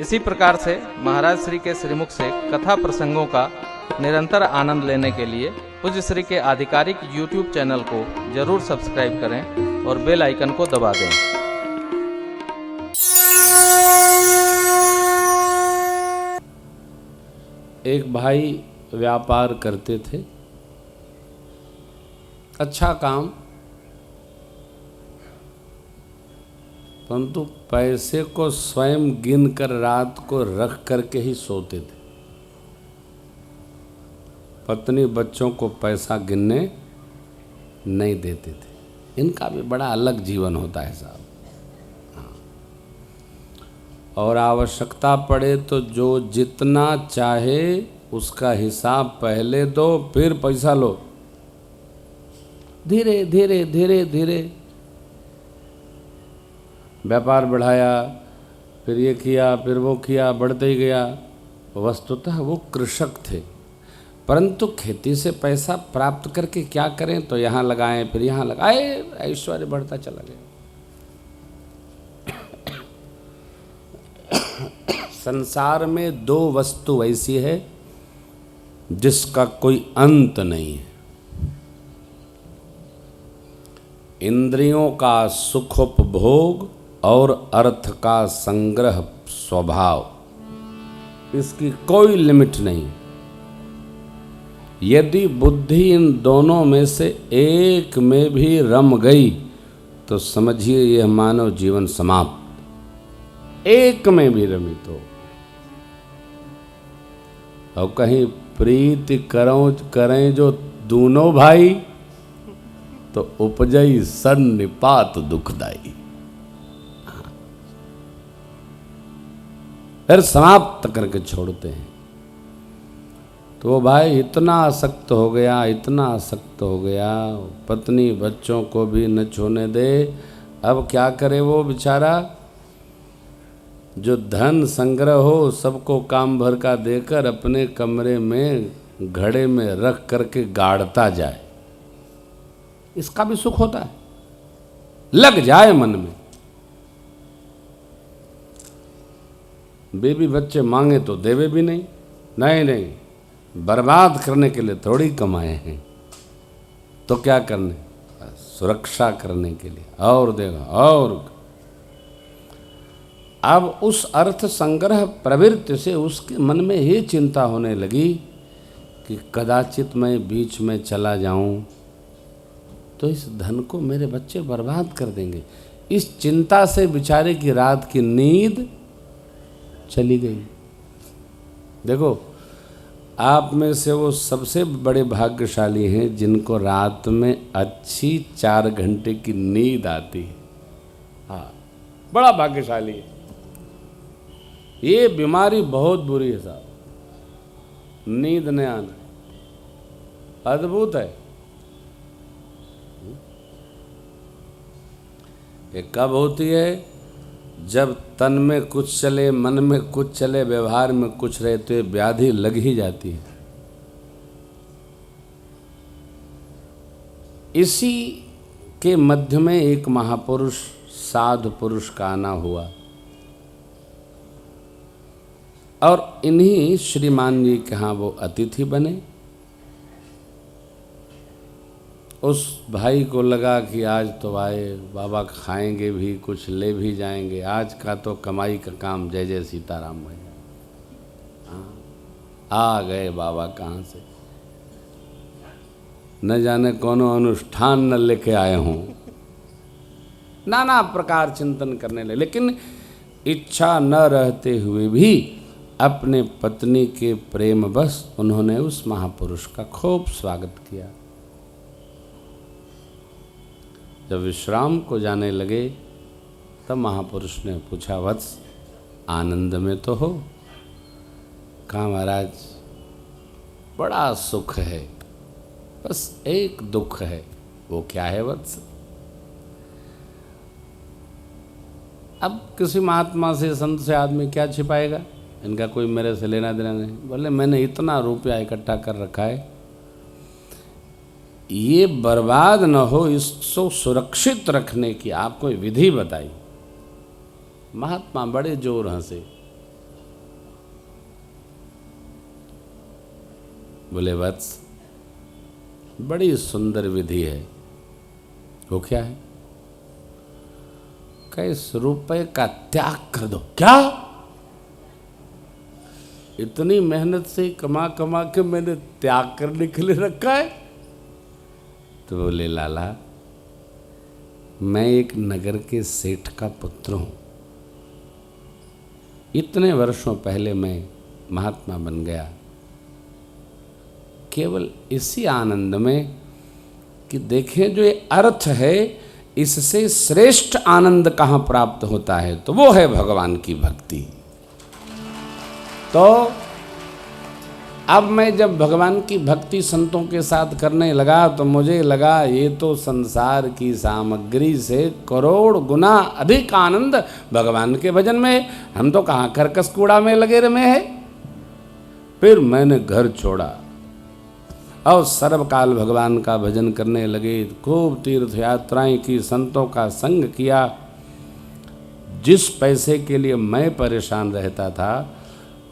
इसी प्रकार से महाराज श्री के श्रीमुख से कथा प्रसंगों का निरंतर आनंद लेने के लिए पूज्य श्री के आधिकारिक YouTube चैनल को जरूर सब्सक्राइब करें और बेल आइकन को दबा दें। एक भाई व्यापार करते थे, अच्छा काम, परंतु पैसे को स्वयं गिन कर रात को रख करके ही सोते थे। पत्नी बच्चों को पैसा गिनने नहीं देते थे। इनका भी बड़ा अलग जीवन होता है साहब। हाँ। और आवश्यकता पड़े तो जो जितना चाहे उसका हिसाब पहले दो, फिर पैसा लो। धीरे धीरे धीरे धीरे व्यापार बढ़ाया, फिर ये किया, फिर वो किया, बढ़ते ही गया। वस्तुतः वो कृषक थे, परंतु खेती से पैसा प्राप्त करके क्या करें, तो यहाँ लगाएं, फिर यहाँ लगाए, ऐश्वर्य बढ़ता चला गया। संसार में दो वस्तु ऐसी है जिसका कोई अंत नहीं है। इंद्रियों का सुखोपभोग और अर्थ का संग्रह स्वभाव, इसकी कोई लिमिट नहीं। यदि बुद्धि इन दोनों में से एक में भी रम गई तो समझिए यह मानव जीवन समाप्त। एक में भी रमी तो, और कहीं प्रीति करें जो दोनों भाई, तो उपजई सन्निपात दुखदाई। फिर समाप्त करके छोड़ते हैं। तो वो भाई इतना आसक्त हो गया, इतना आसक्त हो गया, पत्नी बच्चों को भी न छूने दे। अब क्या करे वो बेचारा, जो धन संग्रह हो सबको काम भर का देकर अपने कमरे में घड़े में रख करके गाड़ता जाए। इसका भी सुख होता है, लग जाए मन में। बेबी बच्चे मांगे तो देवे भी नहीं, नहीं, बर्बाद करने के लिए थोड़ी कमाए हैं, तो क्या करने, सुरक्षा करने के लिए, और देगा और। अब उस अर्थ संग्रह प्रवृत्ति से उसके मन में ये चिंता होने लगी कि कदाचित मैं बीच में चला जाऊं तो इस धन को मेरे बच्चे बर्बाद कर देंगे। इस चिंता से बेचारे की रात की नींद चली गई। देखो, आप में से वो सबसे बड़े भाग्यशाली हैं जिनको रात में अच्छी 4 घंटे की नींद आती है। हाँ, बड़ा भाग्यशाली है। ये बीमारी बहुत बुरी है साहब, नींद न आना, अद्भुत है। ये कब होती है? जब तन में कुछ चले, मन में कुछ चले, व्यवहार में कुछ रहे, तो ये व्याधि लग ही जाती है। इसी के मध्य में एक महापुरुष, साधु पुरुष का आना हुआ, और इन्हीं श्रीमान जी के यहाँ वो अतिथि बने। उस भाई को लगा कि आज तो आए, बाबा खाएंगे भी, कुछ ले भी जाएंगे, आज का तो कमाई का काम। जय जय सीताराम भाई। आ गए बाबा कहाँ से, न जाने कौनो अनुष्ठान न लेके आए हों, नाना प्रकार चिंतन करने लगे। लेकिन इच्छा न रहते हुए भी अपने पत्नी के प्रेम बस उन्होंने उस महापुरुष का खूब स्वागत किया। जब विश्राम को जाने लगे तब महापुरुष ने पूछा, वत्स आनंद में तो हो? कहा, महाराज बड़ा सुख है, बस एक दुख है। वो क्या है वत्स? अब किसी महात्मा से, संत से आदमी क्या छिपाएगा, इनका कोई मेरे से लेना देना नहीं। बोले, मैंने इतना रुपया इकट्ठा कर रखा है, ये बर्बाद न हो, इसको सुरक्षित रखने की आप कोई विधि बताई। महात्मा बड़े जोर हंसे। बोले वत्स, बड़ी सुंदर विधि है। वो क्या है? इस रुपए का त्याग कर दो। क्या? इतनी मेहनत से कमा कमा के मैंने त्याग करने के लिए रखा है? तो बोले लाला, मैं एक नगर के सेठ का पुत्र हूं। इतने वर्षों पहले मैं महात्मा बन गया, केवल इसी आनंद में कि देखें जो ये अर्थ है, इससे श्रेष्ठ आनंद कहाँ प्राप्त होता है, तो वो है भगवान की भक्ति। तो अब मैं जब भगवान की भक्ति संतों के साथ करने लगा तो मुझे लगा ये तो संसार की सामग्री से करोड़ गुना अधिक आनंद भगवान के भजन में। हम तो कहाँ कर्कश कूड़ा में लगे रहे हैं। फिर मैंने घर छोड़ा और सर्वकाल भगवान का भजन करने लगे। खूब तीर्थ यात्राएं की, संतों का संग किया। जिस पैसे के लिए मैं परेशान रहता था,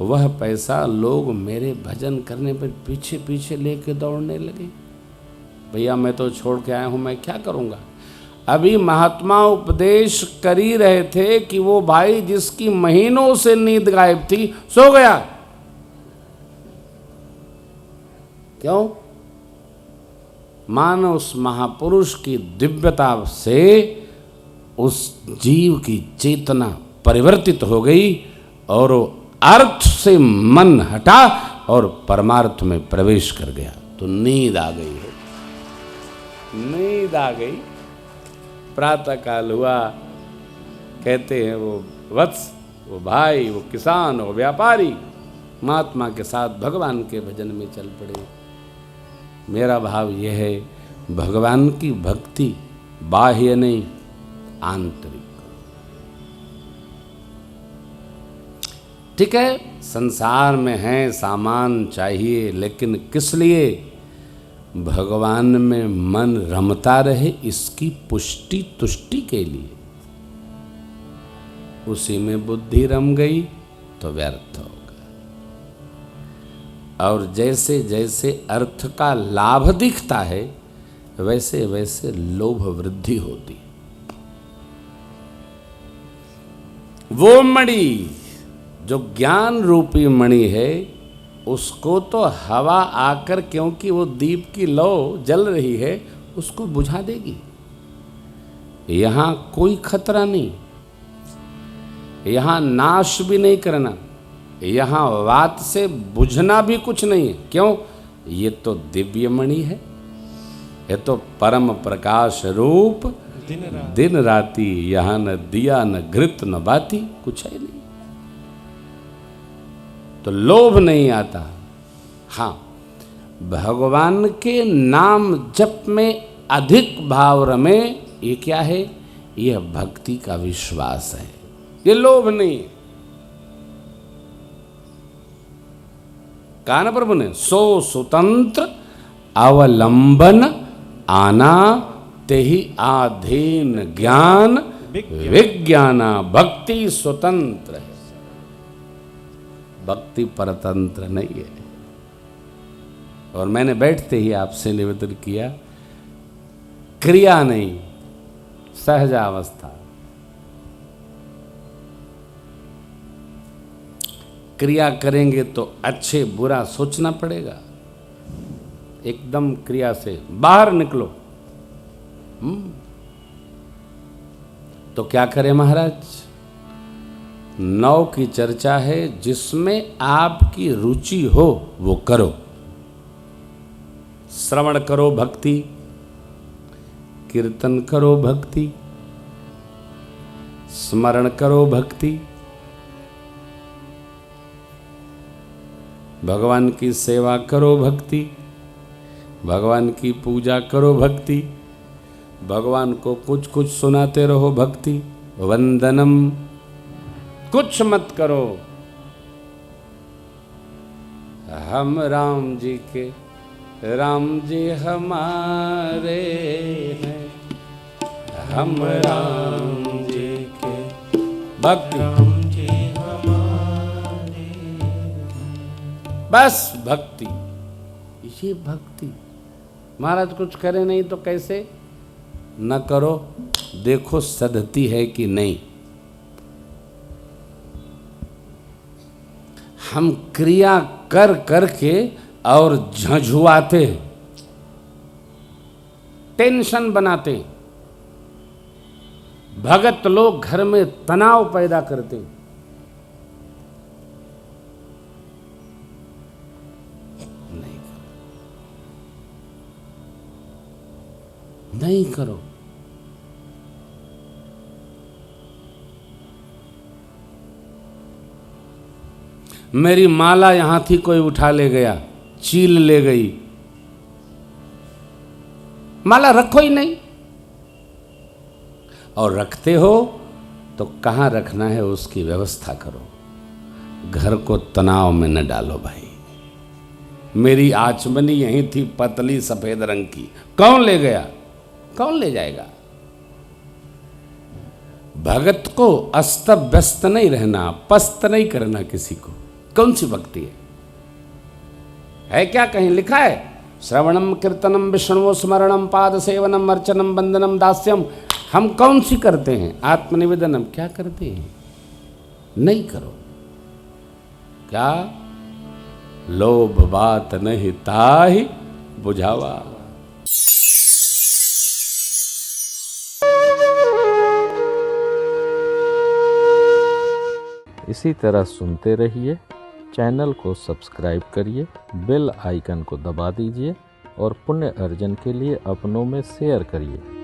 वह पैसा लोग मेरे भजन करने पर पीछे पीछे लेके दौड़ने लगे। भैया मैं तो छोड़ के आया हूँ, मैं क्या करूँगा। अभी महात्मा उपदेश कर ही रहे थे कि वो भाई जिसकी महीनों से नींद गायब थी, सो गया। क्यों? मानो उस महापुरुष की दिव्यता से उस जीव की चेतना परिवर्तित हो गई और वो अर्थ से मन हटा और परमार्थ में प्रवेश कर गया। तो नींद आ गई है, नींद आ गई। प्रातः काल हुआ, कहते हैं वो वत्स, वो भाई, वो किसान, वो व्यापारी महात्मा के साथ भगवान के भजन में चल पड़े। मेरा भाव यह है, भगवान की भक्ति बाह्य नहीं, आंतरिक। ठीक है, संसार में है, सामान चाहिए, लेकिन किस लिए? भगवान में मन रमता रहे, इसकी पुष्टि तुष्टि के लिए। उसी में बुद्धि रम गई तो व्यर्थ होगा। और जैसे जैसे अर्थ का लाभ दिखता है, वैसे वैसे लोभ वृद्धि होती। वो मणि जो ज्ञान रूपी मणि है, उसको तो हवा आकर, क्योंकि वो दीप की लौ जल रही है, उसको बुझा देगी। यहां कोई खतरा नहीं, यहां नाश भी नहीं करना, यहां वात से बुझना भी कुछ नहीं है। क्यों? ये तो दिव्य मणि है, ये तो परम प्रकाश रूप दिन राती। यहां न दिया न घृत न बाती, कुछ है नहीं। तो लोभ नहीं आता। हाँ, भगवान के नाम जप में अधिक भाव रमे, ये क्या है? यह भक्ति का विश्वास है, ये लोभ नहीं। कान प्रभु ने सो स्वतंत्र अवलंबन आना, तेहि आधीन ज्ञान विज्ञाना। भक्ति स्वतंत्र है, भक्ति परतंत्र नहीं है। और मैंने बैठते ही आपसे निवेदन किया, क्रिया नहीं, सहजावस्था। क्रिया करेंगे तो अच्छे बुरा सोचना पड़ेगा। एकदम क्रिया से बाहर निकलो। तो क्या करें महाराज? 9 की चर्चा है, जिसमें आपकी रुचि हो वो करो। श्रवण करो भक्ति, कीर्तन करो भक्ति, स्मरण करो भक्ति, भगवान की सेवा करो भक्ति, भगवान की पूजा करो भक्ति, भगवान को कुछ कुछ सुनाते रहो भक्ति, वंदनम। कुछ मत करो, हम राम जी के, राम जी हमारे हैं, हम राम जी के भक्त, राम जी हमारे। बस भक्ति, ये भक्ति। महाराज कुछ करे नहीं तो कैसे? न करो, देखो सधती है कि नहीं। हम क्रिया कर करके और झंझुआते, टेंशन बनाते। भगत लोग घर में तनाव पैदा करते। नहीं करो। मेरी माला यहां थी, कोई उठा ले गया, चील ले गई। माला रखो ही नहीं, और रखते हो तो कहां रखना है उसकी व्यवस्था करो। घर को तनाव में न डालो भाई। मेरी आचमनी यहीं थी, पतली सफेद रंग की, कौन ले गया? कौन ले जाएगा? भगत को अस्त व्यस्त नहीं रहना, पस्त नहीं करना किसी को। कौन सी भक्ति है क्या? कहीं लिखा है श्रवणम कीर्तनम विष्णु स्मरणम पाद सेवनम अर्चनम वंदनम दास्यम। हम कौन सी करते हैं? आत्मनिवेदनम क्या करते हैं? नहीं करो। क्या? लोभ बात नहीं ताहि बुझावा। इसी तरह सुनते रहिए। चैनल को सब्सक्राइब करिए, बेल आइकन को दबा दीजिए और पुण्य अर्जन के लिए अपनों में शेयर करिए।